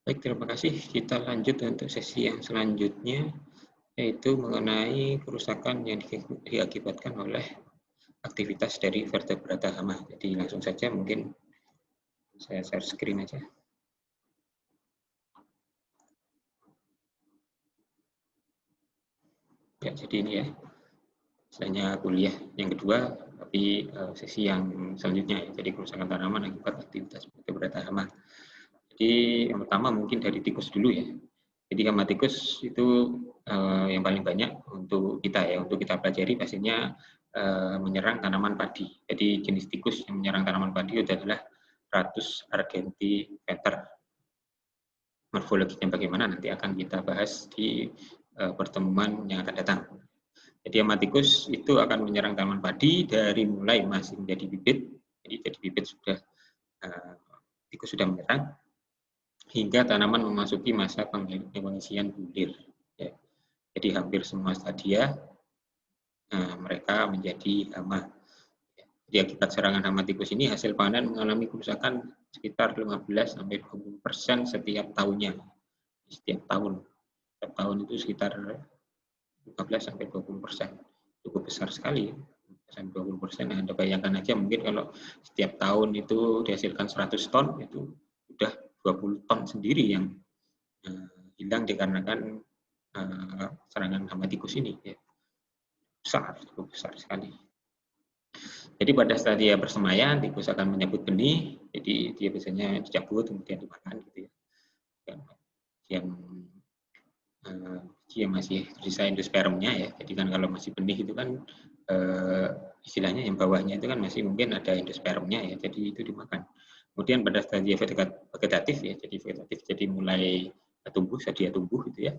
Baik, terima kasih. Kita lanjut untuk sesi yang selanjutnya, yaitu mengenai kerusakan yang diakibatkan oleh aktivitas dari vertebrata hama. Jadi langsung saja mungkin saya share screen aja. Ya, jadi ini ya, misalnya kuliah yang kedua, tapi sesi yang selanjutnya ya, jadi kerusakan tanaman akibat aktivitas vertebrata hama. Jadi yang pertama mungkin dari tikus dulu ya. Jadi hama tikus itu yang paling banyak untuk kita ya, untuk kita pelajari pastinya menyerang tanaman padi. Jadi jenis tikus yang menyerang tanaman padi itu adalah Ratus argentiveter. Morfologinya bagaimana nanti akan kita bahas di pertemuan yang akan datang. Jadi hama tikus itu akan menyerang tanaman padi dari mulai masih menjadi bibit. Jadi bibit sudah tikus sudah menyerang hingga tanaman memasuki masa pengisian bulir. Ya. Jadi hampir semua stadia mereka menjadi hama. Jadi akibat serangan hama tikus ini hasil panen mengalami kerusakan sekitar 15-20% setiap tahunnya. Setiap tahun itu sekitar 15-20%. Cukup besar sekali. 20%. Anda bayangkan aja mungkin kalau setiap tahun itu dihasilkan 100 ton, itu sudah 20 ton sendiri yang hilang dikarenakan serangan hama tikus ini. Ya. Cukup besar sekali. Jadi pada stadia persemaian, tikus akan menyabut benih, jadi dia biasanya dicabut kemudian dimakan gitu ya. Dia masih tersisa endospermnya ya. Jadi kan kalau masih benih itu kan istilahnya yang bawahnya itu kan masih mungkin ada endospermnya ya. Jadi itu dimakan. Kemudian pada stadia vegetatif ya, jadi mulai tumbuh, stadia tumbuh gitu ya.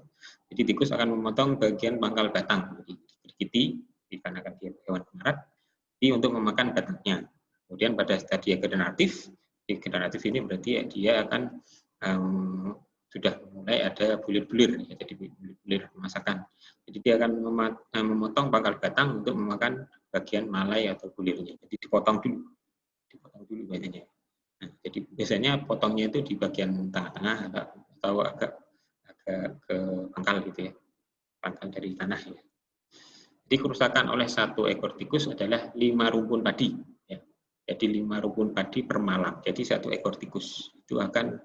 Jadi tikus akan memotong bagian pangkal batang, bergiti dikarenakan dia hewan pengarat, untuk memakan batangnya. Kemudian pada stadia generatif ini berarti dia akan sudah mulai ada bulir-bulir, ya, jadi bulir masakan. Jadi dia akan memotong pangkal batang untuk memakan bagian malai atau bulirnya. Jadi dipotong dulu biasanya. Nah, jadi biasanya potongnya itu di bagian tengah-tengah atau agak ke pangkal gitu ya, pangkal dari tanah ya. Jadi kerusakan oleh satu ekor tikus adalah 5 rumpun padi. Ya. Jadi 5 rumpun padi per malam. Jadi satu ekor tikus itu akan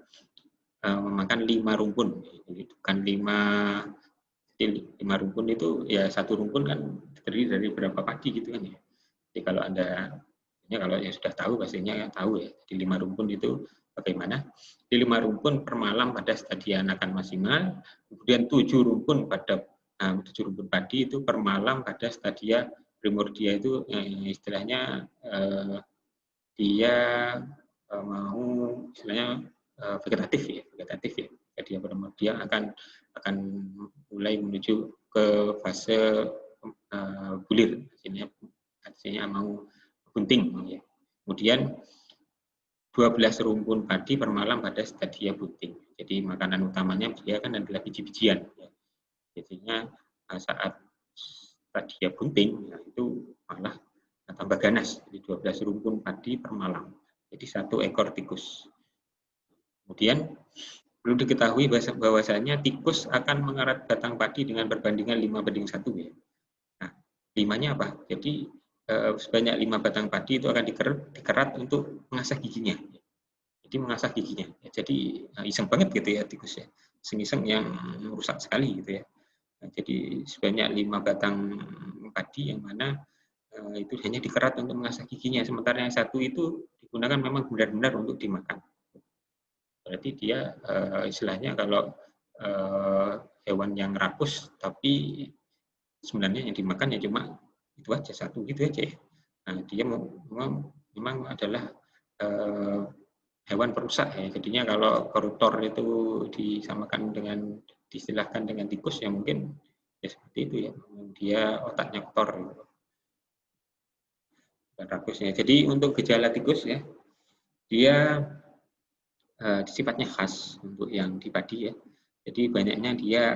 memakan 5 rumpun. Jadi bukan 5 rumpun itu ya satu rumpun kan terdiri dari berapa padi gitu kan ya. Jadi kalau kalau yang sudah tahu pastinya tahu ya. Jadi 5 rumpun itu bagaimana? Di 5 rumpun per malam pada stadia anakan maksimal, kemudian 7 rumpun pada 7 rumpun padi itu per malam pada stadia primordia itu istilahnya dia mau istilahnya vegetatif ya. Jadi dia akan mulai menuju ke fase bulir, artinya mau bunting ya. Kemudian 12 rumpun padi per malam pada stadia bunting. Jadi makanan utamanya dia kan adalah biji-bijian. Ya. Jadinya saat stadia bunting, ya, itu malah tambah ganas. Jadi 12 rumpun padi per malam. Jadi satu ekor tikus. Kemudian perlu diketahui bahwasanya tikus akan mengerat batang padi dengan perbandingan 5:1 ya. Nah, 5-nya apa? Jadi sebanyak 5 batang padi itu akan dikerat untuk mengasah giginya. Jadi mengasah giginya. Jadi iseng banget gitu ya tikus ya. Iseng-iseng yang merusak sekali gitu ya. Nah, jadi sebanyak 5 batang padi yang mana itu hanya dikerat untuk mengasah giginya. Sementara yang satu itu digunakan memang benar-benar untuk dimakan. Berarti dia istilahnya kalau hewan yang rakus, tapi sebenarnya yang dimakan ya cuma itu aja, satu gitu aja ya. Nah, dia memang adalah hewan perusak ya. Jadinya kalau koruptor itu disamakan dengan, diistilahkan dengan tikus ya mungkin ya seperti itu ya. Dia otaknya kotor gitu. Rakusnya. Jadi untuk gejala tikus ya, dia sifatnya khas untuk yang di padi ya. Jadi banyaknya dia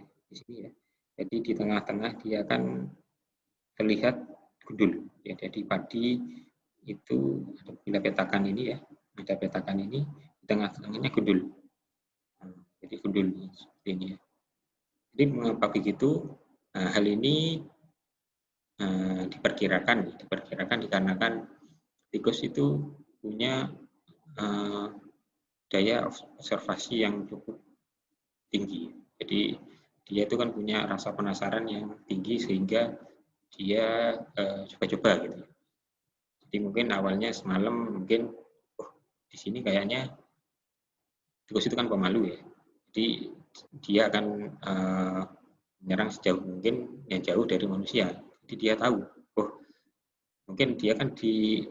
di sini ya. Jadi di tengah-tengah dia akan terlihat gundul. Ya, jadi padi itu bila petakan ini ya, ada petakan ini di tengah-tengahnya gundul. jadi gundul seperti ini ya. Jadi mengapa begitu? Hal ini diperkirakan dikarenakan tikus itu punya daya observasi yang cukup tinggi. Jadi dia itu kan punya rasa penasaran yang tinggi sehingga dia coba-coba gitu. Jadi mungkin awalnya semalam mungkin di sini kayaknya tikus itu kan pemalu ya. Jadi dia akan menyerang sejauh mungkin yang jauh dari manusia. Jadi dia tahu, mungkin dia kan di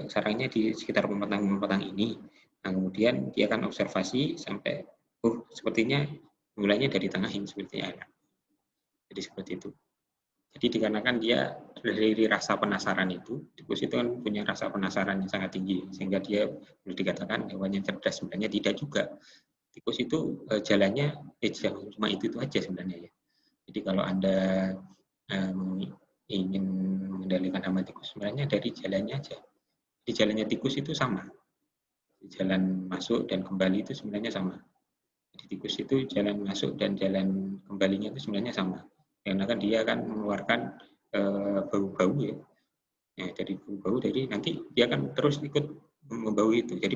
sarangnya di sekitar pematang-pematang ini. Nah, kemudian dia akan observasi sampai, sepertinya mulainya dari tengah ini sepertinya. Jadi seperti itu. Jadi dikarenakan dia dari rasa penasaran itu, tikus itu kan punya rasa penasaran yang sangat tinggi, sehingga dia boleh dikatakan hewan yang cerdas. Sebenarnya tidak juga. Tikus itu jalannya cuma itu aja sebenarnya ya. Jadi kalau Anda ingin mengendalikan hama tikus, sebenarnya dari jalannya aja. Di jalannya tikus itu sama. Jalan masuk dan kembali itu sebenarnya sama. Jadi tikus itu jalan masuk dan jalan kembalinya itu sebenarnya sama. Karena kan dia akan mengeluarkan bau-bau ya. Dari bau-bau, jadi nanti dia akan terus ikut membau itu. Jadi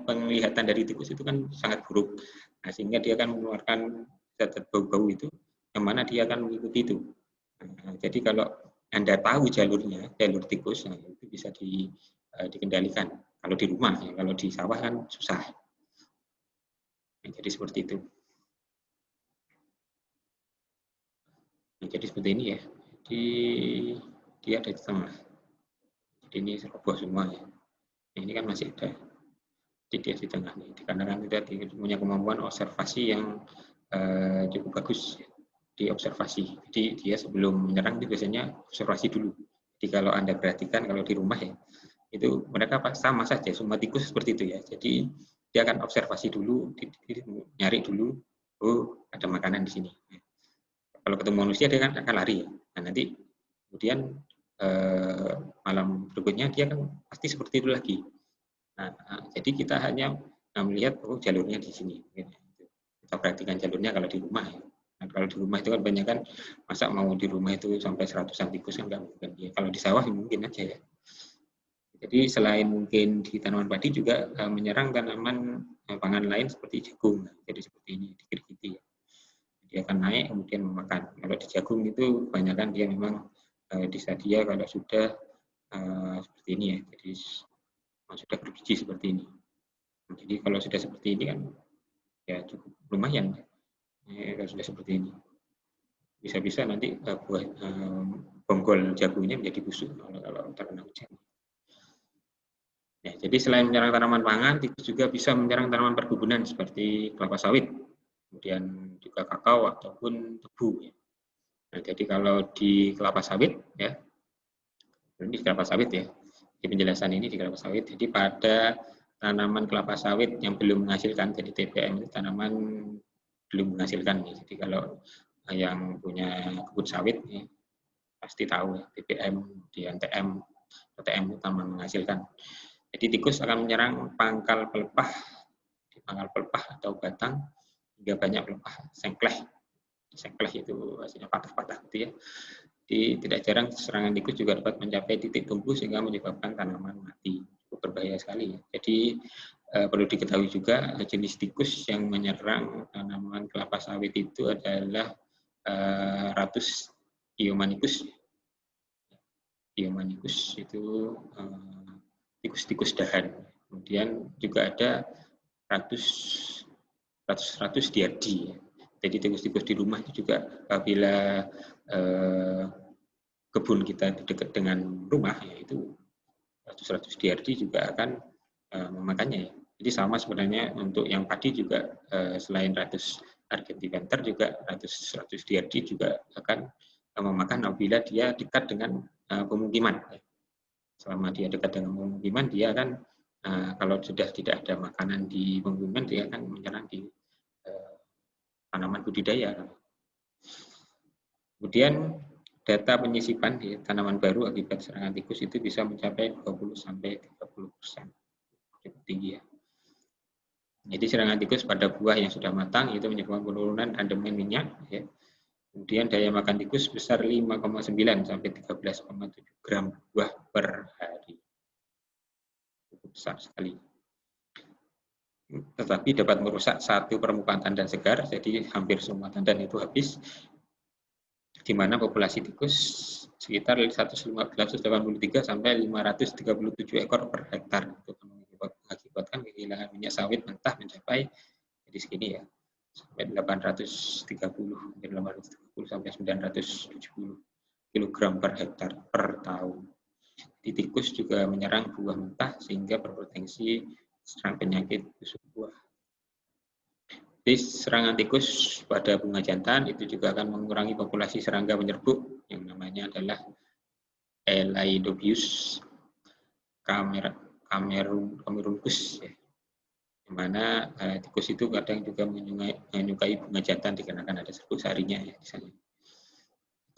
penglihatan dari tikus itu kan sangat buruk. Nah, sehingga dia akan mengeluarkan zat bau-bau itu, yang mana dia akan mengikuti itu. Nah, jadi kalau Anda tahu jalurnya, jalur tikus, itu bisa dikendalikan. Kalau di rumah ya, kalau di sawah kan susah. Nah, jadi seperti itu. Nah, jadi seperti ini ya. Jadi dia ada di tengah. Jadi ini roboh semua ya. Nah, ini kan masih ada. Jadi dia di tengah nih. Dikarenakan dia punya kemampuan observasi yang cukup bagus di observasi. Jadi dia sebelum menyerang itu biasanya observasi dulu. Jadi kalau Anda perhatikan kalau di rumah ya, itu mereka sama saja, semua tikus seperti itu ya. Jadi dia akan observasi dulu, nyari dulu, ada makanan di sini. Kalau ketemu manusia dia kan akan lari ya. Nah, nanti kemudian malam berikutnya dia kan pasti seperti itu lagi. Nah, jadi kita hanya melihat jalurnya di sini. Kita perhatikan jalurnya kalau di rumah ya. Nah, kalau di rumah itu kan banyak kan, masa mau di rumah itu sampai 100-an tikus kan nggak mungkin. Ya, kalau di sawah mungkin aja ya. Jadi selain mungkin di tanaman padi juga menyerang tanaman pangan lain seperti jagung. Jadi seperti ini dikit-dikit ya. Dia akan naik kemudian memakan. Kalau di jagung itu kebanyakan dia memang disadia kalau sudah seperti ini ya. Jadi sudah berbiji seperti ini. Jadi kalau sudah seperti ini kan ya cukup lumayan ya, kalau sudah seperti ini. Bisa-bisa nanti buah bonggol jagungnya menjadi busuk kalau terkena hujan. Ya, jadi selain menyerang tanaman pangan, tikus juga bisa menyerang tanaman perkebunan seperti kelapa sawit, kemudian juga kakao ataupun tebu. Ya. Nah, jadi kalau di kelapa sawit ya, ini di kelapa sawit ya. Di penjelasan ini di kelapa sawit. Jadi pada tanaman kelapa sawit yang belum menghasilkan, jadi TBM itu tanaman belum menghasilkan. Ya. Jadi kalau yang punya kebun sawit ya, pasti tahu ya, TBM, di TM, TM itu tanaman menghasilkan. Jadi tikus akan menyerang pangkal pelepah, di pangkal pelepah atau batang hingga banyak pelepah sengkleh. Sengkleh itu hasilnya patah-patah gitu ya. Jadi tidak jarang serangan tikus juga dapat mencapai titik tumbuh sehingga menyebabkan tanaman mati. Cukup berbahaya sekali ya. Jadi perlu diketahui juga jenis tikus yang menyerang tanaman kelapa sawit itu adalah Ratus Iomanicus. Iomanicus itu tikus-tikus dahan. Kemudian juga ada ratus diardi. Jadi tikus-tikus di rumah itu juga apabila kebun kita dekat dengan rumah, yaitu ratus diardi juga akan memakannya. Jadi sama sebenarnya untuk yang padi juga selain ratus argentiventer juga ratus diardi juga akan memakan apabila dia dekat dengan pemukiman. Selama dia dekat dengan pemukiman, dia akan kalau sudah tidak ada makanan di pemukiman, dia akan menyerang di tanaman budidaya. Kemudian data penyisipan di tanaman baru akibat serangan tikus itu bisa mencapai 20-30%. Cukup tinggi ya. Jadi serangan tikus pada buah yang sudah matang itu menyebabkan penurunan kandungan minyak. Ya. Kemudian daya makan tikus besar 5,9 sampai 13,7 gram buah per hari. Cukup besar sekali. Tetapi dapat merusak satu permukaan tandan segar, jadi hampir semua tandan itu habis, di mana populasi tikus sekitar 183 sampai 537 ekor per hektar. Itu mengakibatkan kehilangan minyak sawit mentah mencapai jadi segini ya, sampai 830 sampai 970 kg per hektar per tahun. Di tikus juga menyerang buah mentah sehingga berpotensi serang penyakit busuk buah. Jadi serangan tikus pada bunga jantan itu juga akan mengurangi populasi serangga penyerbuk yang namanya adalah Elaiodobius cameruncus, ya. Di mana tikus itu kadang juga menyukai bunga jantan dikarenakan ada serbuk sarinya ya di sana.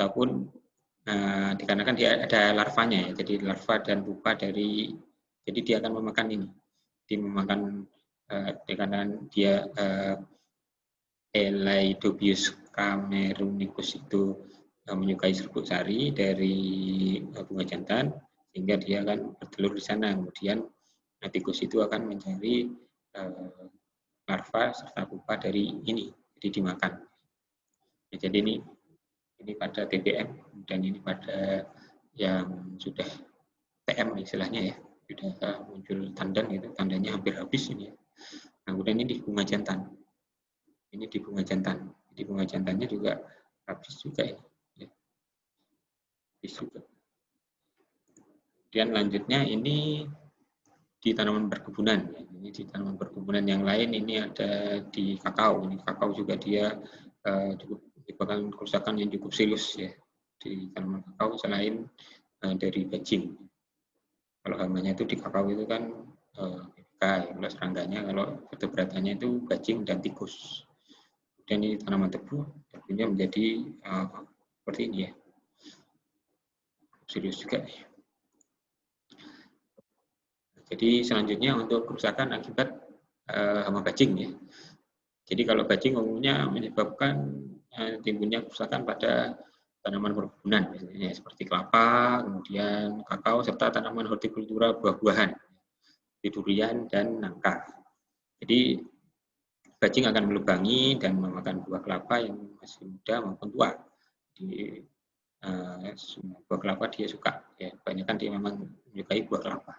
Ataupun dikarenakan dia ada larvanya ya, jadi larva dan pupa dari, jadi dia akan memakan ini, dia memakan dikarenakan dia Elaiodobius cameruncus itu menyukai serbuk sari dari bunga jantan, sehingga dia akan bertelur di sana. Kemudian tikus itu akan mencari larva serta pupa dari ini, jadi dimakan. Ya, jadi ini pada TBM dan ini pada yang sudah TM istilahnya ya, sudah muncul tandan itu, tandannya hampir habis ini ya. Nah, kemudian ini di bunga jantan. Ini di bunga jantan. Di bunga jantannya juga habis juga ini. Ya. Habis juga. Kemudian lanjutnya ini di tanaman perkebunan. Ya. Ini di tanaman perkebunan yang lain ini ada di kakao. Ini kakao juga dia cukup menyebabkan kerusakan yang cukup serius ya di tanaman kakao selain dari bajing. Kalau hamanya itu di kakao itu kan kalau serangganya, kalau vertebratannya itu bajing dan tikus. Dan ini tanaman tebu, tebunya menjadi seperti ini ya, serius juga. Jadi selanjutnya untuk kerusakan akibat hama bajing ya. Jadi kalau bajing umumnya menyebabkan timbulnya kerusakan pada tanaman perkebunan, misalnya seperti kelapa, kemudian kakao, serta tanaman hortikultura buah-buahan, durian dan nangka. Jadi bajing akan melubangi dan memakan buah kelapa yang masih muda maupun tua. Di buah kelapa dia suka, ya, kebanyakan dia memang menyukai buah kelapa.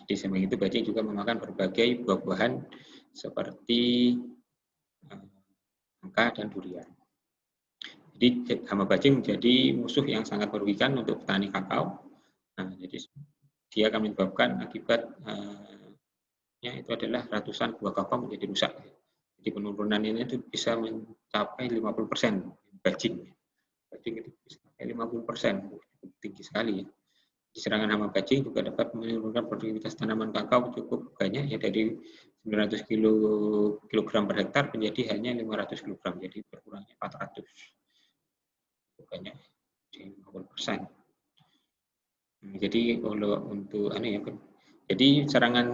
Di samping itu bajing juga memakan berbagai buah-buahan seperti nangka dan durian. Jadi hama bajing menjadi musuh yang sangat merugikan untuk petani kakao. Nah, jadi dia akan menyebabkan akibat itu adalah ratusan buah kakao menjadi rusak. Jadi penurunan ini itu bisa mencapai 50% bajing. Bajing itu bisa sampai 50%, cukup tinggi sekali ya. Serangan hama bajing juga dapat menurunkan produktivitas tanaman kakao cukup banyak ya, dari 900 kilogram per hektar menjadi hanya 500 kilogram, jadi berkurangnya 400. Banyak di 50%. Jadi kalau untuk jadi serangan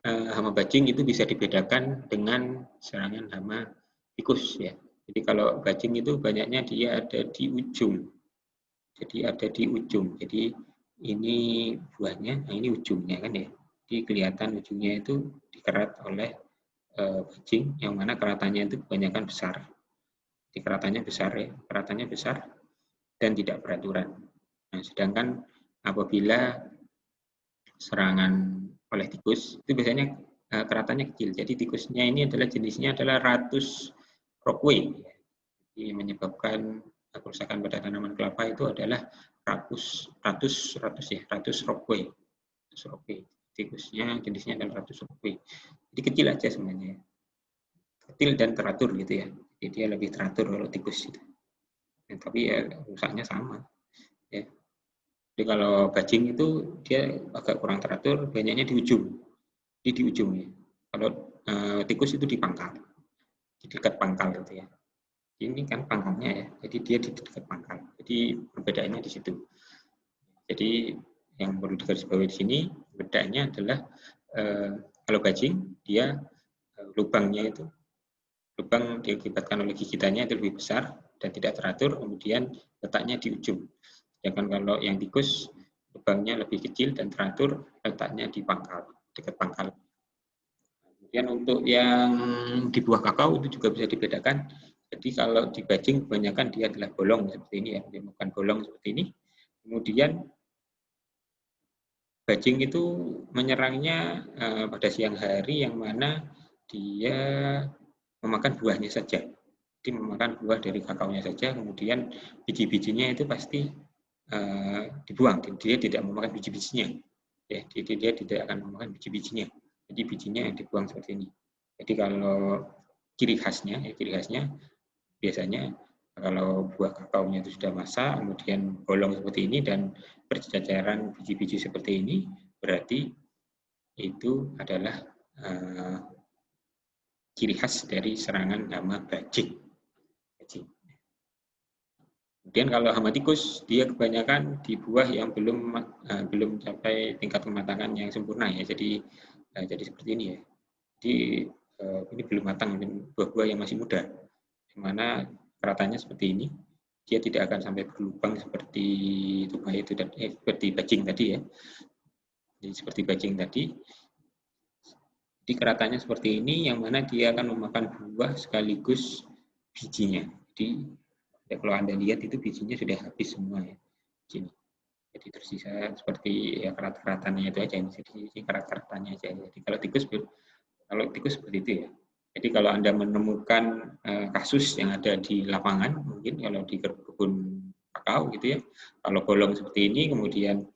hama bajing itu bisa dibedakan dengan serangan hama tikus ya. Jadi kalau bajing itu banyaknya dia ada di ujung. Jadi ada di ujung. Jadi ini buahnya, nah ini ujungnya kan ya. Jadi kelihatan ujungnya itu dikerat oleh bajing, yang mana keratannya itu kebanyakan besar. Jadi keratannya besar ya, keratannya besar dan tidak beraturan. Nah, sedangkan apabila serangan oleh tikus itu biasanya keratannya kecil. Jadi tikusnya ini adalah jenisnya adalah Ratus rockway. Jadi menyebabkan kerusakan pada tanaman kelapa itu adalah Ratus rockway. Tikusnya jenisnya adalah Ratus rockway. Jadi kecil aja sebenarnya. Kecil dan teratur gitu ya. Jadi dia lebih teratur kalau tikus itu. Ya, tapi ya rusaknya sama. Ya. Jadi kalau bajing itu dia agak kurang teratur, banyaknya di ujung. Di ujungnya. Kalau tikus itu di pangkal. Di dekat pangkal gitu ya. Ini kan pangkalnya ya. Jadi dia di dekat pangkal. Jadi perbedaannya di situ. Jadi yang perlu digarisbawahi di sini, perbedaannya adalah kalau bajing dia lubang diakibatkan oleh gigitannya itu lebih besar dan tidak teratur, kemudian letaknya di ujung. Sedangkan kalau yang tikus lubangnya lebih kecil dan teratur, letaknya di pangkal, dekat pangkal. Kemudian untuk yang di buah kakao itu juga bisa dibedakan. Jadi kalau di bajing kebanyakan dia adalah bolong seperti ini ya, dia bukan bolong seperti ini. Kemudian bajing itu menyerangnya pada siang hari yang mana dia memakan buahnya saja. Jadi memakan buah dari kakaonya saja, kemudian biji-bijinya itu pasti dibuang. Dia tidak memakan biji-bijinya. Ya, dia tidak akan memakan biji-bijinya. Jadi bijinya yang dibuang seperti ini. Jadi kalau ciri khasnya biasanya kalau buah kakaonya itu sudah masak, kemudian bolong seperti ini dan berceceran biji-biji seperti ini, berarti itu adalah ciri khas dari serangan hama bajing. Kemudian kalau hama tikus, dia kebanyakan di buah yang belum sampai tingkat kematangan yang sempurna ya. Jadi seperti ini ya. Jadi ini belum matang, buah-buah yang masih muda. Di mana keratannya seperti ini, dia tidak akan sampai berlubang seperti tupai itu dan seperti bajing tadi ya. Jadi seperti bajing tadi. Jadi keratannya seperti ini, yang mana dia akan memakan buah sekaligus bijinya. Jadi ya, kalau Anda lihat itu bijinya sudah habis semua ya. Jadi tersisa seperti ya kerat-keratannya itu aja. Jadi kerat-keratannya aja. Jadi kalau tikus seperti itu ya. Jadi kalau Anda menemukan kasus yang ada di lapangan, mungkin kalau di kebun kakao gitu ya, kalau bolong seperti ini, kemudian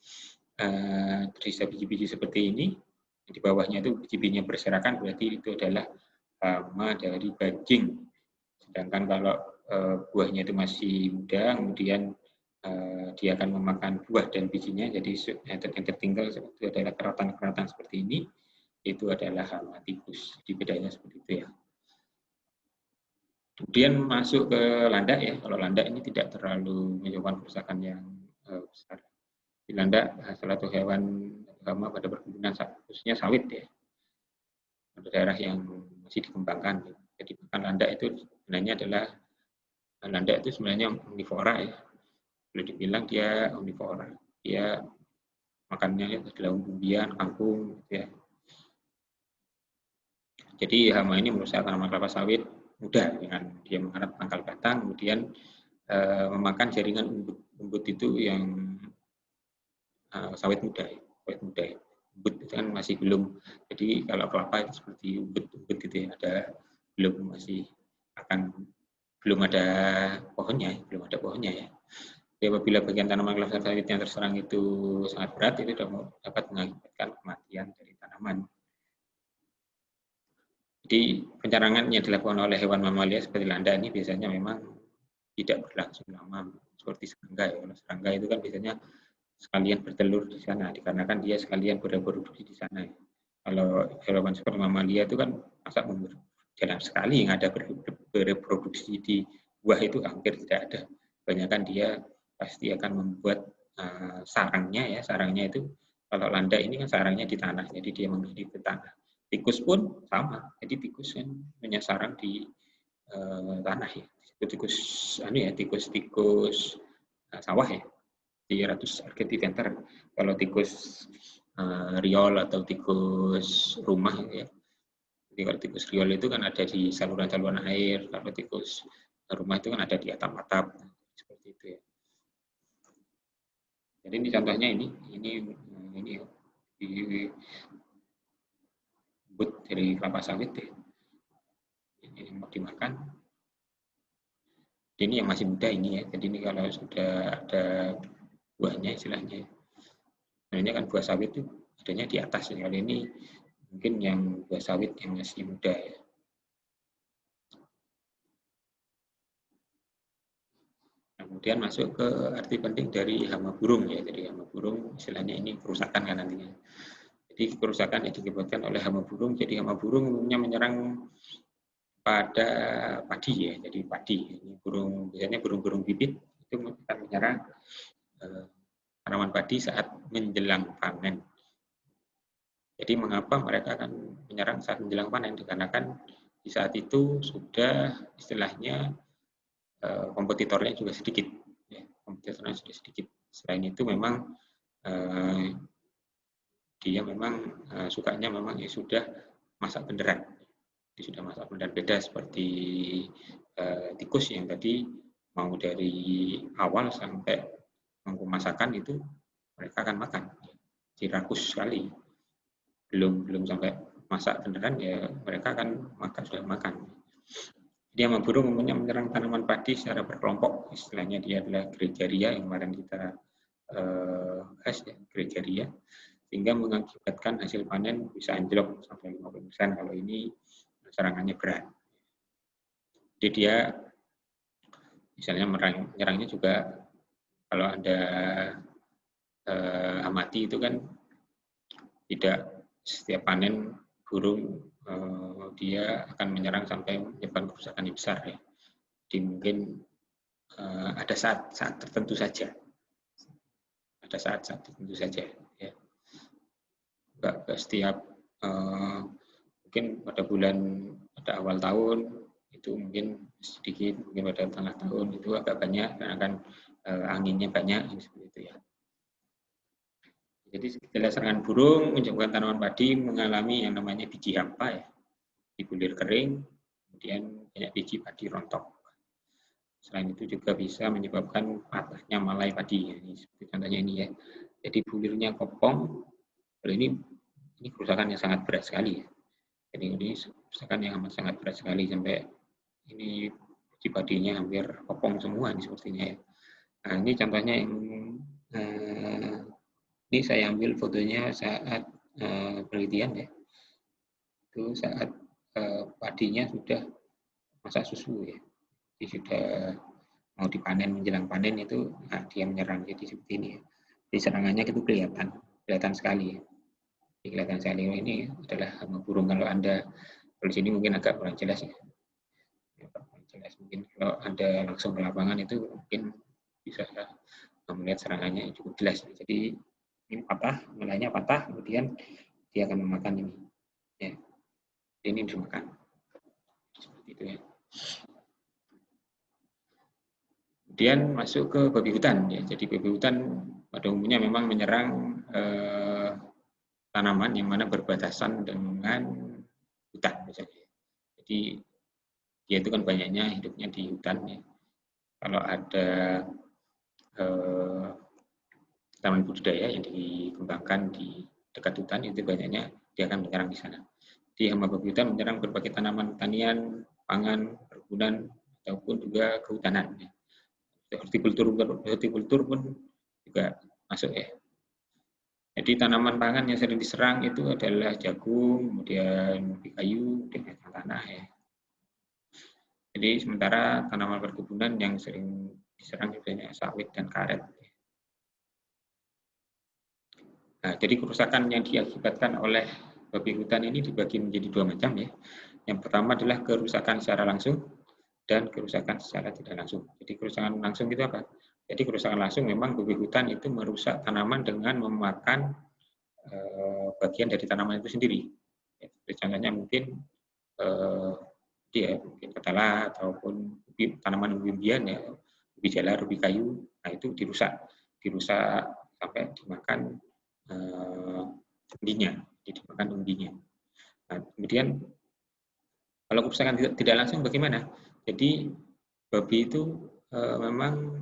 tersisa biji-biji seperti ini, di bawahnya itu biji-bijinya berserakan, berarti itu adalah hama dari bajing. Sedangkan kalau buahnya itu masih muda, kemudian dia akan memakan buah dan bijinya, jadi yang tertinggal itu adalah keratan-keratan seperti ini, itu adalah hama tikus. Jadi bedanya seperti itu ya. Kemudian masuk ke landak ya. Kalau landak ini tidak terlalu menyebabkan kerusakan yang besar. Di landak salah satu hewan hama pada perkebunan khususnya sawit ya. Ada daerah yang masih dikembangkan. Jadi makan landak itu sebenarnya adalah landak itu sebenarnya omnivora ya. Boleh dibilang dia omnivora. Dia makannya adalah umbi-umbian, kangkung gitu ya. Jadi hama ini merusak tanaman kelapa sawit mudah dengan dia mengharap pangkal batang, kemudian memakan jaringan umbut itu yang sawit muda. Umbut itu kan masih belum. Jadi kalau kelapa itu seperti umbut gitu ya, belum ada pohonnya ya. Jadi apabila bagian tanaman kelapa sawit yang terserang itu sangat berat, itu dapat mengakibatkan kematian dari tanaman. Jadi pencarangan yang dilakukan oleh hewan mamalia seperti landak ini biasanya memang tidak berlangsung lama seperti serangga ya. Kalau serangga itu kan biasanya sekalian bertelur di sana, dikarenakan dia sekalian bereproduksi di sana. Kalau hewan seperti mamalia itu kan masa jarang sekali yang ada bereproduksi di buah itu hampir tidak ada. Kebanyakan dia pasti akan membuat sarangnya itu kalau landak ini kan sarangnya di tanah, jadi dia menghuni ke tanah. Tikus pun sama, jadi tikus kan punya sarang di tanah ya. Tikus sawah ya. Di Ratus argentiventer. Kalau tikus riol atau tikus rumah ya. Jadi kalau tikus riol itu kan ada di saluran-saluran air, kalau tikus rumah itu kan ada di atap-atap seperti itu ya. Jadi ini contohnya ini di umbut dari kelapa sawit ya. Ini mau dimakan. Ini yang masih muda ini ya. Jadi ini kalau sudah ada buahnya istilahnya. Nah ini kan buah sawit itu adanya di atas ya. Kalau ini mungkin yang buah sawit yang masih muda ya. Kemudian masuk ke arti penting dari hama burung ya. Jadi hama burung istilahnya ini kerusakan kan nantinya. Jadi kerusakan yang diakibatkan oleh hama burung. Jadi hama burung umumnya menyerang pada padi ya. Jadi padi. Ini biasanya burung-burung bibit itu akan menyerang tanaman padi saat menjelang panen. Jadi mengapa mereka akan menyerang saat menjelang panen? Dikarenakan di saat itu sudah istilahnya kompetitornya juga sedikit, ya, kompetitornya sudah sedikit. Selain itu memang dia memang sukanya memang ya sudah masak beneran. Dia sudah masak beneran, beda seperti tikus yang tadi mau dari awal sampai mangkuk masakan itu mereka akan makan. Jadi rakus sekali. Belum sampai masak beneran ya mereka akan makan, sudah makan. Dia burung umumnya menyerang tanaman padi secara berkelompok. Istilahnya dia adalah gregaria yang kemarin kita bahas ya, gregaria, sehingga mengakibatkan hasil panen bisa anjlok sampai 50% kalau ini serangannya berat. Jadi dia misalnya menyerangnya juga kalau ada amati itu kan tidak setiap panen burung dia akan menyerang sampai menyebabkan kerusakan yang besar ya. Jadi mungkin ada saat tertentu saja. Ada saat tertentu saja ya. Enggak setiap mungkin pada awal tahun itu mungkin sedikit, mungkin pada tengah tahun itu agak banyak karena kan anginnya banyak seperti itu ya. Jadi gejala serangan burung menyebabkan tanaman padi mengalami yang namanya biji hampa ya, di bulir kering, kemudian banyak biji padi rontok. Selain itu juga bisa menyebabkan patahnya malai padi. Ini seperti contohnya ini ya. Jadi bulirnya kopong. Kalau ini kerusakan yang sangat berat sekali ya. Jadi ini kerusakan yang amat sangat berat sekali sampai ini biji padinya hampir kopong semua ini sepertinya ya. Nah, ini contohnya yang ini saya ambil fotonya saat penelitian ya. Itu saat padinya sudah masak susu ya. Jadi sudah mau dipanen, menjelang panen itu nah, dia menyerang jadi seperti ini ya. Jadi serangannya itu kelihatan sekali ya. Jadi kelihatan sekali ini adalah hama burung. Kalau Anda di sini mungkin agak kurang jelas ya. Kurang jelas mungkin kalau Anda langsung ke lapangan itu mungkin bisa melihat serangannya cukup jelas. Jadi ini mulainya patah, kemudian dia akan memakan ini. Ya. Ini dimakan. Seperti itu ya. Kemudian masuk ke babi hutan. Ya. Jadi babi hutan pada umumnya memang menyerang tanaman yang mana berbatasan dengan hutan. Misalnya. Jadi dia itu kan banyaknya hidupnya di hutan. Ya. Kalau ada taman budidaya yang dikembangkan di dekat hutan itu banyaknya dia akan menyerang di sana. Di hama babi hutan menyerang berbagai tanaman tanian, pangan, perkebunan ataupun juga kehutanan. Hortikultur pun juga masuk ya. Jadi tanaman pangan yang sering diserang itu adalah jagung, kemudian ubi kayu, dan tanah ya. Jadi sementara tanaman perkebunan yang sering diserang biasanya sawit dan karet. Nah, jadi kerusakan yang diakibatkan oleh babi hutan ini dibagi menjadi dua macam ya. Yang pertama adalah kerusakan secara langsung dan kerusakan secara tidak langsung. Jadi kerusakan langsung itu apa? Jadi kerusakan langsung memang babi hutan itu merusak tanaman dengan memakan bagian dari tanaman itu sendiri. Contohnya mungkin mungkin ketela ataupun tanaman umbi-umbian ya, ubi jalar, ubi kayu, nah itu dirusak sampai dimakan umbinya, dimakan umbinya. Nah, kemudian kalau kerusakan tidak langsung bagaimana? Jadi babi itu memang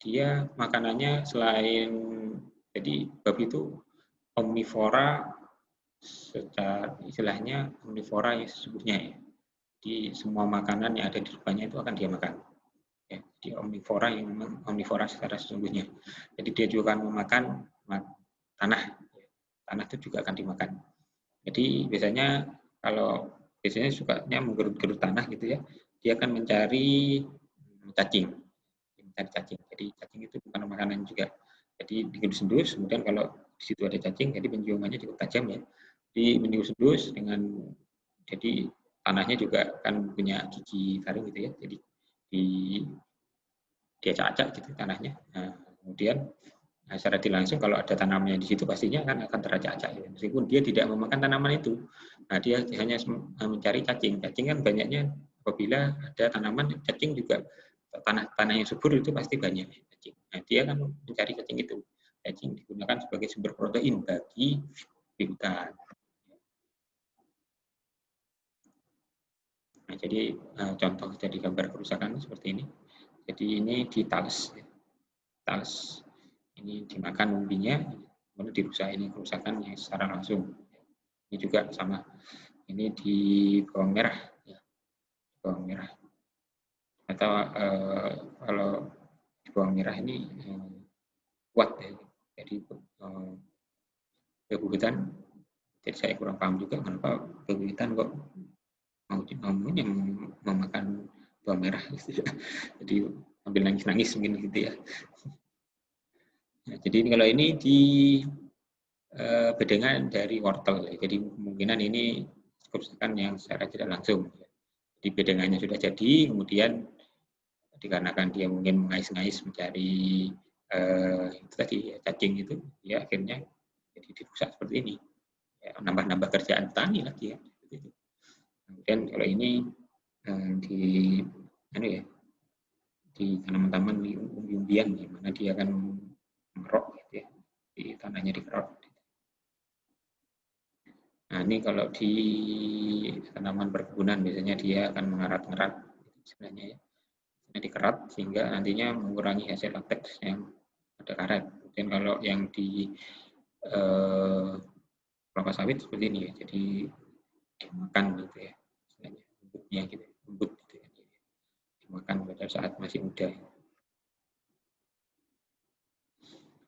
dia makanannya selain jadi babi itu omnivora secara istilahnya omnivora yang sesungguhnya ya. Jadi semua makanan yang ada di depannya itu akan dia makan. Ya, jadi omnivora yang memang omnivora secara sesungguhnya. Jadi dia juga akan memakan tanah. Tanah itu juga akan dimakan. Jadi biasanya sukanya menggerut-gerut tanah gitu ya. Dia akan mencari cacing. Jadi cacing itu bukan makanan juga. Jadi digendus-gendus, kemudian kalau di situ ada cacing, jadi penciumannya cukup tajam ya. Di mengendus-gendus jadi tanahnya juga kan punya gigi taring gitu ya. Jadi diacak-acak gitu tanahnya. Nah, kemudian Nah, secara tidak langsung kalau ada tanamannya di situ pastinya kan akan teracak-acak ya. Meskipun dia tidak memakan tanaman itu. Nah, dia hanya mencari cacing. Cacing kan banyaknya apabila ada tanaman, cacing juga tanah yang subur itu pasti banyak cacing. Nah, dia kan mencari cacing itu. Cacing digunakan sebagai sumber protein bagi hutan. Nah, jadi contoh dari gambar kerusakan seperti ini. Jadi ini di Tales. Tales ini dimakan umbinya, kemudian dirusak. Ini kerusakan yang secara langsung. Ini juga sama. Ini di bawang merah, ya. Bawang merah. Atau kalau di bawang merah ini kuat ya. Jadi bebutan. Jadi saya kurang paham juga kenapa bebutan kok mau yang memakan bawang merah. Gitu ya. Jadi ambil nangis-nangis mungkin gitu ya. Nah, jadi kalau ini di bedengan dari wortel, jadi kemungkinan ini kerusakan yang secara tidak langsung. Jadi bedengannya sudah jadi, kemudian dikarenakan dia mungkin mengais-ngais mencari itu tadi ya, cacing itu, ya akhirnya jadi dirusak seperti ini. Ya, nambah-nambah kerjaan petani lagi ya. Kemudian kalau ini di ya, di tanaman-tanaman di umbi-umbian, di mana dia akan merok gitu ya, di tanahnya dikerok. Nah, ini kalau di tanaman perkebunan biasanya dia akan mengerat-ngerat sebenarnya ya. Ini dikerat sehingga nantinya mengurangi hasil latex yang ada karet. Dan kalau yang di kelapa sawit seperti ini ya, jadi dimakan gitu ya, istilahnya lembutnya gitu, lembut gitu ya, dimakan pada saat masih muda.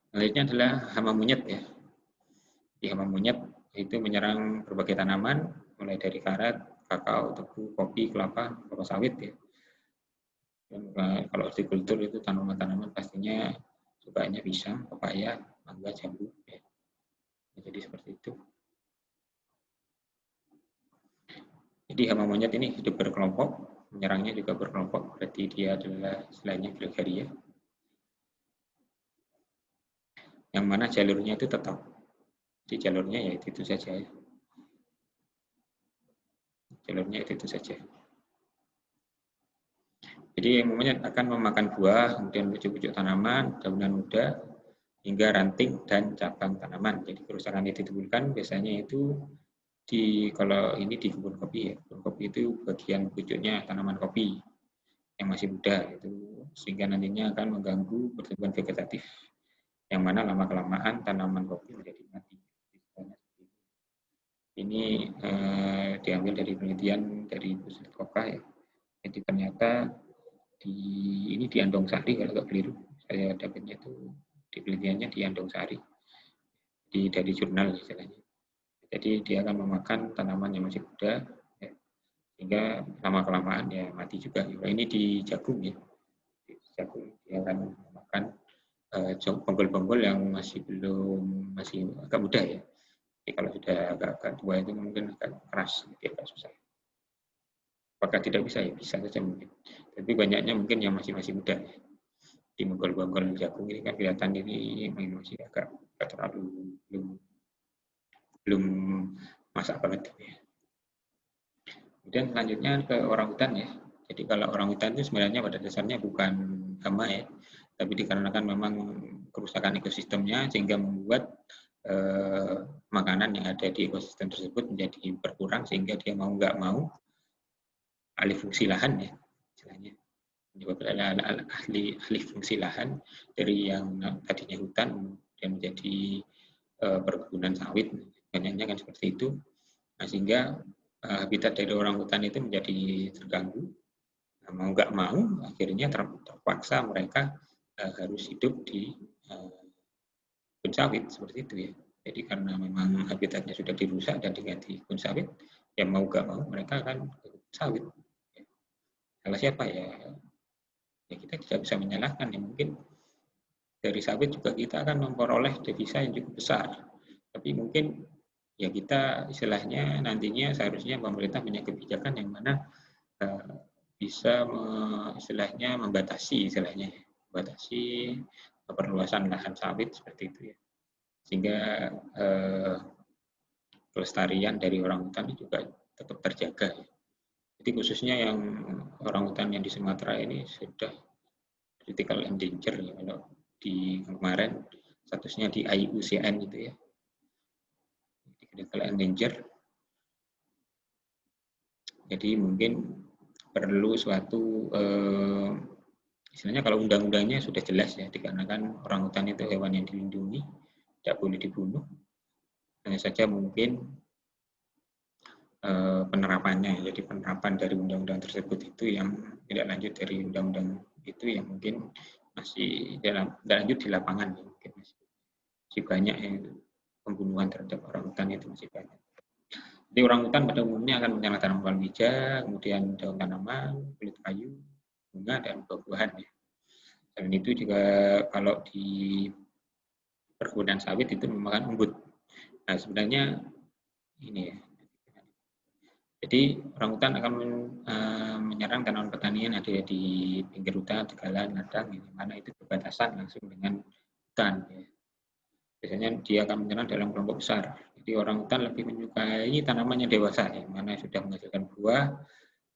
Selanjutnya adalah hama monyet ya. Di hama monyet itu menyerang berbagai tanaman, mulai dari karet, kakao, tebu, kopi, kelapa sawit ya. Dan kalau hortikultur itu tanaman-tanaman pastinya sukanya pisang, pepaya, mangga, jambu. Ya. Jadi seperti itu. Jadi hama monyet ini hidup berkelompok, menyerangnya juga berkelompok. Berarti dia adalah istilahnya gregaria. Yang mana jalurnya itu tetap. Di jalurnya ya itu saja. Jalurnya itu saja. Jadi monyet akan memakan buah, kemudian pucuk-pucuk tanaman, daunan muda, hingga ranting dan cabang tanaman. Jadi kerusakan yang ditimbulkan biasanya itu kalau ini di kebun kopi ya. Kebun kopi itu bagian pucuknya tanaman kopi yang masih muda itu, sehingga nantinya akan mengganggu pertumbuhan vegetatif. Yang mana lama-kelamaan tanaman kopi menjadi mati. Ini diambil dari penelitian dari Pusat Koka ya. Jadi ternyata ini di Andong Sari kalau nggak keliru. Saya dapatnya itu di penelitiannya di Andong Sari. Dari jurnal istilahnya. Jadi dia akan memakan tanaman yang masih muda, ya, sehingga lama-kelamaan ya mati juga. Ini di jagung ya. Di jagung dia akan memakan bonggol-bonggol yang masih agak muda ya. Jadi kalau sudah agak tua itu mungkin agak keras, agak susah. Apakah tidak bisa? Ya bisa saja mungkin. Tapi banyaknya mungkin yang masih muda. Di bonggol-bonggol jagung ini kan kelihatan ini masih agak terlalu belum masak banget. Kemudian selanjutnya ke orangutan ya. Jadi kalau orangutan itu sebenarnya pada dasarnya bukan hama ya, tapi dikarenakan memang kerusakan ekosistemnya sehingga membuat makanan yang ada di ekosistem tersebut menjadi berkurang sehingga dia mau nggak mau alih fungsi lahan ya istilahnya. Alih fungsi lahan dari yang tadinya hutan dan menjadi perkebunan sawit, banyaknya kan seperti itu. Nah, sehingga habitat dari orangutan itu menjadi terganggu. Nah, mau nggak mau, akhirnya terpaksa mereka harus hidup di kebun sawit seperti itu ya. Jadi karena memang habitatnya sudah dirusak dan diganti kebun sawit, ya mau nggak mau mereka akan ke kebun sawit. Salah siapa ya? Ya kita tidak bisa menyalahkan ya, mungkin dari sawit juga kita akan memperoleh devisa yang cukup besar. Tapi mungkin ya kita istilahnya nantinya seharusnya pemerintah punya kebijakan yang mana bisa istilahnya membatasi perluasan lahan sawit seperti itu ya. Sehingga kelestarian dari orangutan juga tetap terjaga. Jadi khususnya yang orangutan yang di Sumatera ini sudah critical endanger ya, kalau di kemarin statusnya di IUCN itu ya, critical endanger. Jadi mungkin perlu suatu istilahnya kalau undang-undangnya sudah jelas ya, dikarenakan orangutan itu hewan yang dilindungi, tidak boleh dibunuh. Hanya saja mungkin penerapannya, jadi penerapan dari undang-undang tersebut itu yang tidak lanjut dari undang-undang itu yang mungkin masih tidak lanjut di lapangan ya, mungkin masih banyak yang pembunuhan terhadap orangutan itu masih banyak. Jadi orangutan pada umumnya akan menyerang tanaman palawija, kemudian daun tanaman, kulit kayu, bunga dan buah-buahan ya. Dan itu juga kalau di perkebunan sawit itu memakan embut. Nah sebenarnya ini ya. Jadi orangutan akan menyerang tanaman pertanian ada di pinggir hutan, tegalan, ladang, di mana itu berbatasan langsung dengan hutan. Ya. Biasanya dia akan menyerang dalam kelompok besar. Jadi orangutan lebih menyukai tanaman yang dewasa, yang mana sudah menghasilkan buah,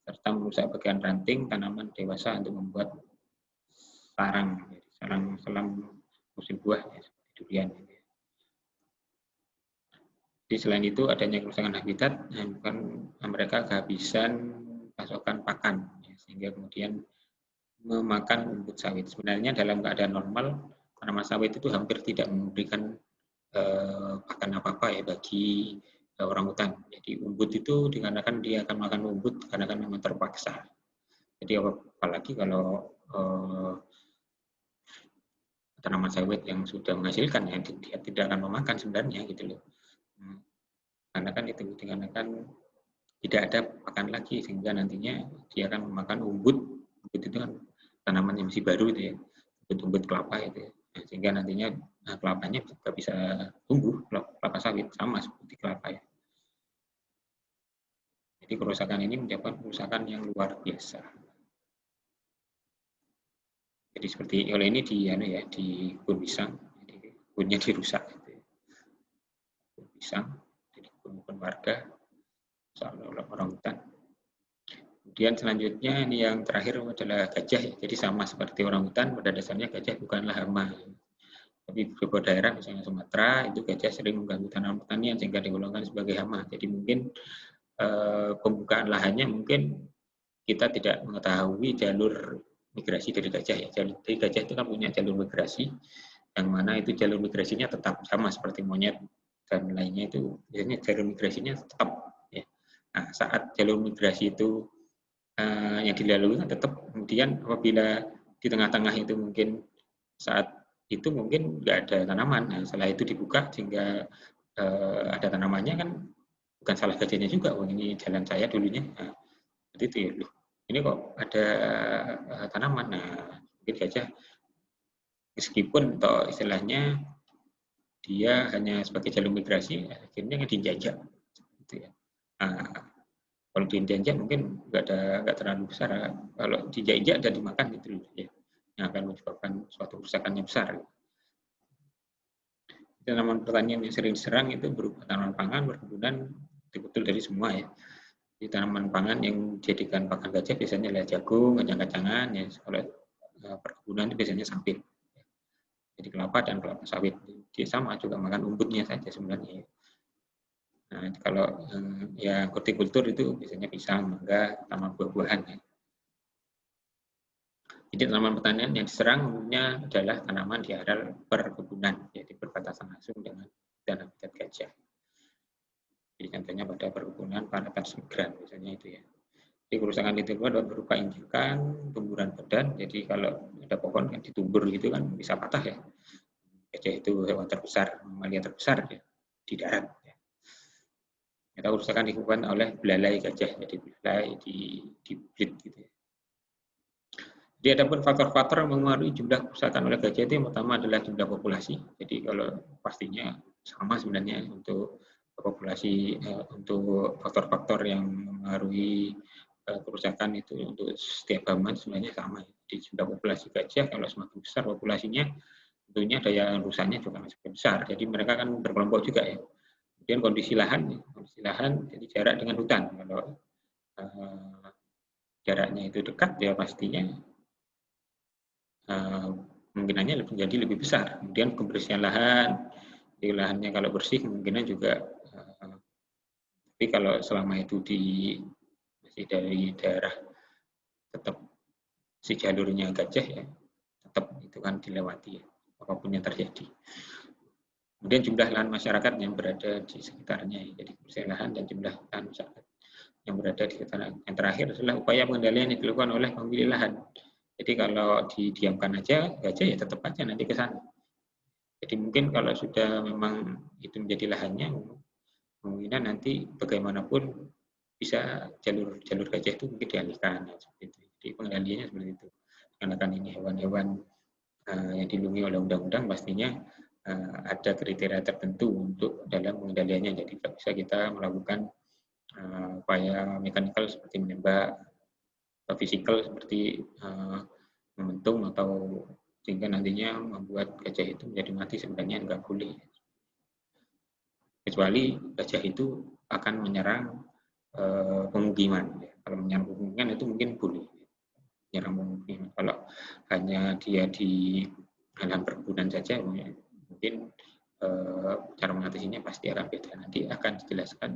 serta merusak bagian ranting tanaman dewasa untuk membuat sarang, sarang selam musim buah, ya, seperti durian. Jadi selain itu adanya kerusakan habitat, mereka kehabisan pasokan pakan, ya, sehingga kemudian memakan umbut sawit. Sebenarnya dalam keadaan normal, tanaman sawit itu hampir tidak memberikan pakan apa-apa ya bagi orangutan. Jadi umbut itu dikarenakan dia akan makan umbut karena kan memang terpaksa. Jadi apalagi kalau tanaman sawit yang sudah menghasilkan ya dia tidak akan memakan sebenarnya gitu loh. Karena kan itu dikarenakan tidak ada pakan lagi sehingga nantinya dia akan memakan umbut. Umbut itu kan tanaman yang masih baru itu ya, umbut kelapa itu ya. Nah, sehingga nantinya kelapanya juga bisa tumbuh, kelapa sawit sama seperti kelapa ya. Jadi kerusakan ini mendapat kerusakan yang luar biasa. Jadi seperti oleh ini di kebun pisang, jadi kebunnya dirusak gitu ya. Kebun pisang, jadi kebun warga oleh orangutan. Kemudian selanjutnya ini yang terakhir adalah gajah. Jadi sama seperti orangutan, pada dasarnya gajah bukanlah hama. Tapi beberapa daerah misalnya Sumatera itu gajah sering mengganggu tanaman pertanian sehingga digolongkan sebagai hama. Jadi mungkin pembukaan lahannya mungkin kita tidak mengetahui jalur migrasi dari gajah ya. Jadi gajah itu kan punya jalur migrasi yang mana itu jalur migrasinya tetap sama seperti monyet dan lainnya itu biasanya jalur migrasinya tetap ya. Nah, saat jalur migrasi itu yang dilalui kan tetap kemudian apabila di tengah-tengah itu mungkin saat itu mungkin nggak ada tanaman. Nah, setelah itu dibuka sehingga ada tanamannya kan bukan salah gajahnya juga. Oh, ini jalan saya dulunya. Nah, seperti itu ya. Loh, ini kok ada tanaman. Nah, mungkin gajah meskipun atau istilahnya dia hanya sebagai jalur migrasi, akhirnya dijajah. Gitu ya. Nah, kalau diinjak mungkin nggak terlalu besar. Kalau dijak-injak dan dimakan gitu ya, yang akan menyebabkan suatu kerusakan yang besar. Tanaman pertanian yang sering diserang itu berupa tanaman pangan, perkebunan, betul-betul dari semua ya. Di tanaman pangan yang dijadikan pakan gajah biasanya adalah jagung, kacang-kacangan. Ya, kalau perkebunan itu biasanya sawit. Jadi kelapa dan kelapa sawit. Dia sama juga makan umbutnya saja sebenarnya. Nah, kalau yang hortikultur itu biasanya pisang, mangga, tanaman buah-buahan. Ya. Jadi tanaman pertanian yang diserang umumnya adalah tanaman di areal perkebunan, jadi berbatasan langsung dengan dan habitat gajah. Jadi contohnya pada perkebunan Paratas migran, misalnya itu ya. Jadi kerusakan itu adalah berupa injakan, tumburan badan. Jadi kalau ada pohon yang ditumbur gitu kan bisa patah ya. Gajah itu hewan terbesar, mamalia terbesar ya, di darat. Kita kerusakan dilakukan oleh belalai gajah, jadi belalai di blit gitu ya. Jadi ada pun faktor-faktor yang mempengaruhi jumlah kerusakan oleh gajah itu yang pertama adalah jumlah populasi. Jadi kalau pastinya sama sebenarnya untuk populasi untuk faktor-faktor yang mempengaruhi kerusakan itu untuk setiap hama sebenarnya sama. Jadi jumlah populasi gajah kalau semakin besar populasinya tentunya daya rusaknya juga masih besar. Jadi mereka kan berkelompok juga ya. Kemudian kondisi lahan, jadi jarak dengan hutan. Kalau jaraknya itu dekat, ya pastinya kemungkinannya menjadi lebih besar. Kemudian kebersihan lahan, di lahannya kalau bersih kemungkinan juga. Tapi kalau selama itu masih dari daerah tetap si jalurnya gajah ya, tetap itu kan dilewati ya, apapun yang terjadi. Kemudian jumlah lahan masyarakat yang berada di sekitarnya, jadi kebersihan lahan dan jumlah lahan masyarakat yang berada di sekitar. Yang terakhir adalah upaya pengendalian yang dilakukan oleh pemilik lahan. Jadi kalau didiamkan aja, gajah ya tetap aja nanti ke sana. Jadi mungkin kalau sudah memang itu menjadi lahannya, kemungkinan nanti bagaimanapun bisa jalur gajah itu mungkin dialihkan. Seperti itu. Jadi pengendaliannya seperti itu. Karena kan ini hewan-hewan yang dilindungi oleh undang-undang, pastinya ada kriteria tertentu untuk dalam pengendaliannya. Jadi tidak bisa kita melakukan upaya mekanikal seperti menembak, atau fisikal seperti mementung, atau sehingga nantinya membuat gajah itu menjadi mati, sebenarnya nggak boleh. Kecuali gajah itu akan menyerang pemukiman. Kalau menyerang pemukiman itu mungkin boleh. Menyerang pemukiman. Kalau hanya dia di dalam perkebunan saja, mungkin cara mengatasinya pasti akan beda. Nanti akan dijelaskan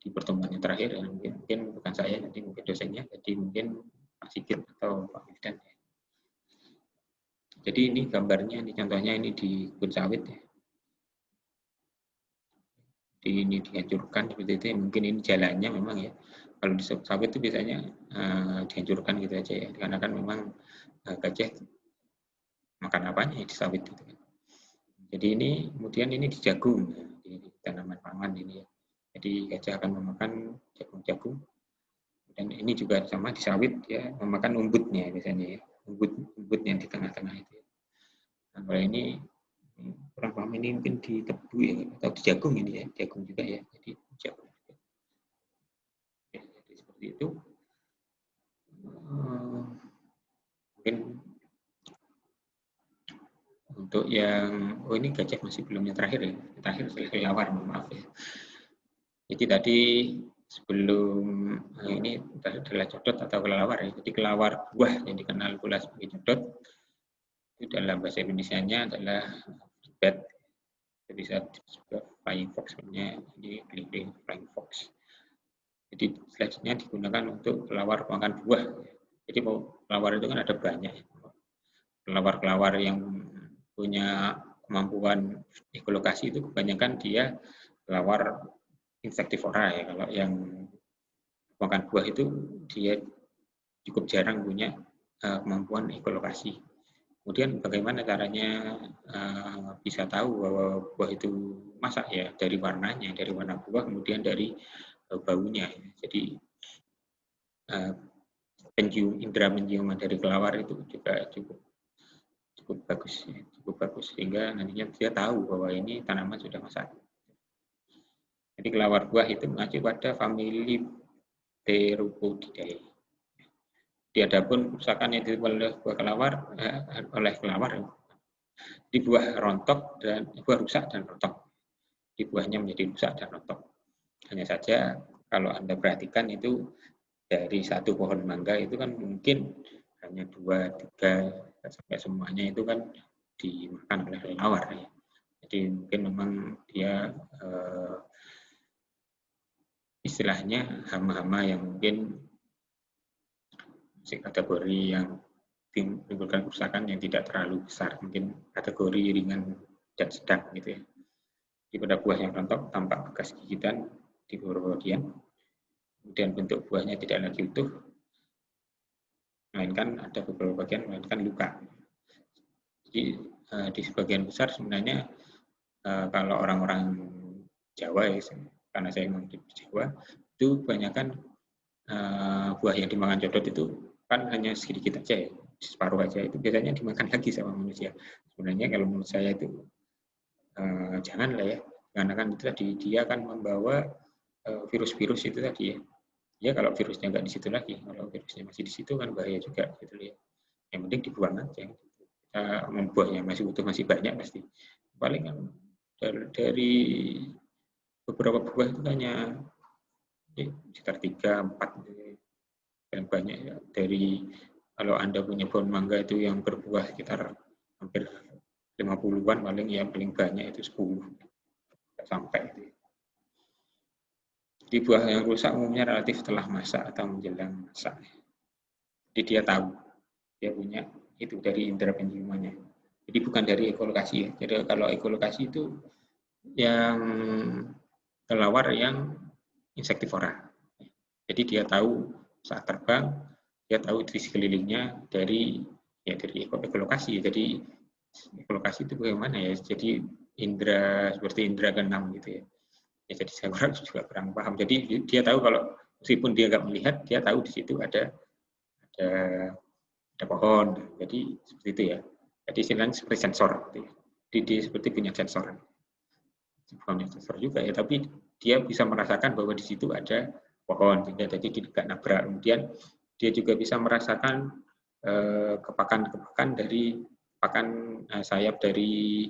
di pertemuan yang terakhir, ya. Mungkin bukan saya, nanti mungkin dosennya, jadi mungkin Pak Sigit atau Pak Wildan. Jadi ini gambarnya, ini contohnya ini di kebun sawit ya. Jadi ini dihancurkan seperti itu, mungkin ini jalannya memang ya. Kalau di sawit itu biasanya dihancurkan gitu aja ya, karena kan memang gajah makan apanya ya di sawit itu kan. Jadi ini kemudian ini di jagung, di tanaman pangan ini ya. Jadi gajah akan memakan jagung-jagung. Dan ini juga sama di sawit ya, memakan umbutnya biasanya ya, umbut yang di tengah-tengah itu. Nah, kalau ini kurang paham, ini mungkin di tebu ya, atau di jagung ini ya, jagung juga ya, jadi jagung. Ya, jadi seperti itu. Mungkin untuk yang, ini gajah masih belum yang terakhir ya, terakhir kelelawar, maaf ya. Jadi tadi sebelum ini adalah codot atau kelelawar ya. Jadi kelelawar buah yang dikenal pula sebagai codot itu dalam bahasa Indonesianya adalah bat. Jadi bisa disebut flying fox, sebenarnya ini keliling flying fox. Jadi selanjutnya digunakan untuk kelelawar makan buah. Jadi kelelawar itu kan ada banyak. Kelelawar-kelelawar yang punya kemampuan ekolokasi itu kebanyakan dia kelelawar insektivora ya. Kalau yang makan buah itu dia cukup jarang punya kemampuan ekolokasi. Kemudian bagaimana caranya bisa tahu bahwa buah itu masak ya, dari warnanya, dari warna buah, kemudian dari baunya. Jadi indera penciuman dari kelelawar itu juga cukup bagus sehingga nantinya dia tahu bahwa ini tanaman sudah masak. Jadi kelelawar buah itu mengacu pada famili Pteropodidae. Di adapun kerusakan yang dilakukan oleh kelelawar di buah rontok dan buah rusak dan rontok. Di buahnya menjadi rusak dan rontok. Hanya saja kalau Anda perhatikan itu dari satu pohon mangga itu kan mungkin hanya 2, 3 sampai semuanya itu kan dimakan oleh kelelawar ya. Jadi mungkin memang dia istilahnya hama-hama yang mungkin kategori yang menimbulkan kerusakan yang tidak terlalu besar, mungkin kategori ringan dan sedang gitu ya. Di pada buah yang rontok tampak bekas gigitan di beberapa bagian, kemudian bentuk buahnya tidak lagi utuh, melainkan ada beberapa bagian melainkan luka. Jadi di sebagian besar sebenarnya kalau orang-orang Jawa ya, karena saya memang di Jawa, itu kebanyakan buah yang dimakan codot itu kan hanya sedikit aja ya, separuh aja, itu biasanya dimakan lagi sama manusia. Sebenarnya kalau menurut saya itu janganlah ya, karena kan itu tadi dia akan membawa virus-virus itu tadi ya. Ya kalau virusnya nggak di situ lagi, kalau virusnya masih di situ kan bahaya juga gitu ya. Yang penting dibuang aja. membuahnya masih butuh, masih banyak pasti. Paling kan dari beberapa buah itu hanya sekitar 3, 4 yang banyak ya. Dari kalau Anda punya pohon mangga itu yang berbuah sekitar hampir 50-an, paling ya paling banyak itu 10 sampai itu. Di buah yang rusak umumnya relatif setelah masak atau menjelang masak. Jadi dia tahu, dia punya itu dari indera penciumannya. Jadi bukan dari ekolokasi ya. Jadi kalau ekolokasi itu yang kelelawar yang insektivora. Jadi dia tahu saat terbang, dia tahu di sekelilingnya dari ekolokasi. Jadi ekolokasi itu bagaimana ya? Jadi indera seperti indera keenam gitu ya. Ya, jadi saya juga kurang paham. Jadi dia tahu kalau meskipun dia nggak melihat, dia tahu di situ ada pohon. Jadi seperti itu ya. Jadi istilahnya seperti sensor. Gitu ya. Jadi dia seperti punya sensor. Bukan sensor juga ya, tapi dia bisa merasakan bahwa di situ ada pohon. Jadi dia tidak nabrak. Kemudian dia juga bisa merasakan kepakan dari pakan sayap dari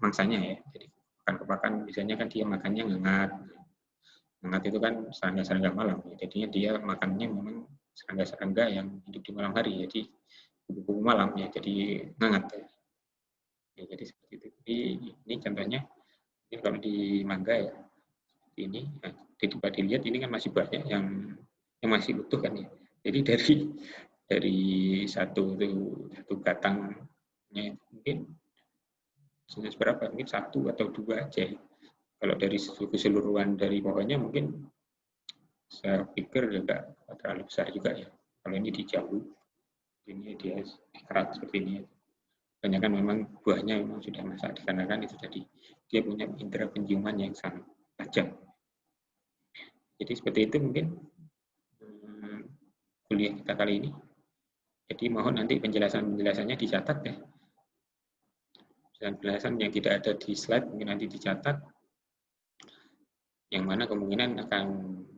mangsanya ya. Jadi kepakan biasanya kan dia makannya ngengat. Ngengat itu kan serangga-serangga malam. Jadinya dia makannya memang serangga-serangga yang hidup di malam hari. Jadi kupu-kupu malam ya. Jadi ngengat ya. Ya, jadi seperti itu. Jadi ini contohnya ini kalau di mangga ya ini nah, coba dilihat ini kan masih banyak yang masih utuh kan ya. Jadi dari satu batangnya mungkin seberapa, mungkin 1 atau 2 aja. Kalau dari keseluruhan dari pohonnya mungkin saya pikir juga terlalu besar juga ya. Kalau ini dijauh, ini dia kerat seperti ini. Banyak kan memang buahnya memang sudah masak dikarenakan itu tadi dia punya indera penciuman yang sangat tajam. Jadi seperti itu mungkin kuliah kita kali ini. Jadi mohon nanti penjelasannya dicatat ya. Penjelasan yang tidak ada di slide mungkin nanti dicatat. Yang mana kemungkinan akan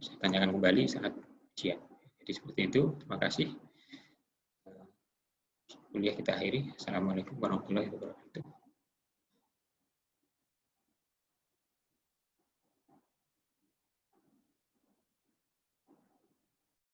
saya tanyakan kembali saat ujian. Jadi seperti itu. Terima kasih. Kuliah kita akhiri. Assalamualaikum warahmatullahi wabarakatuh.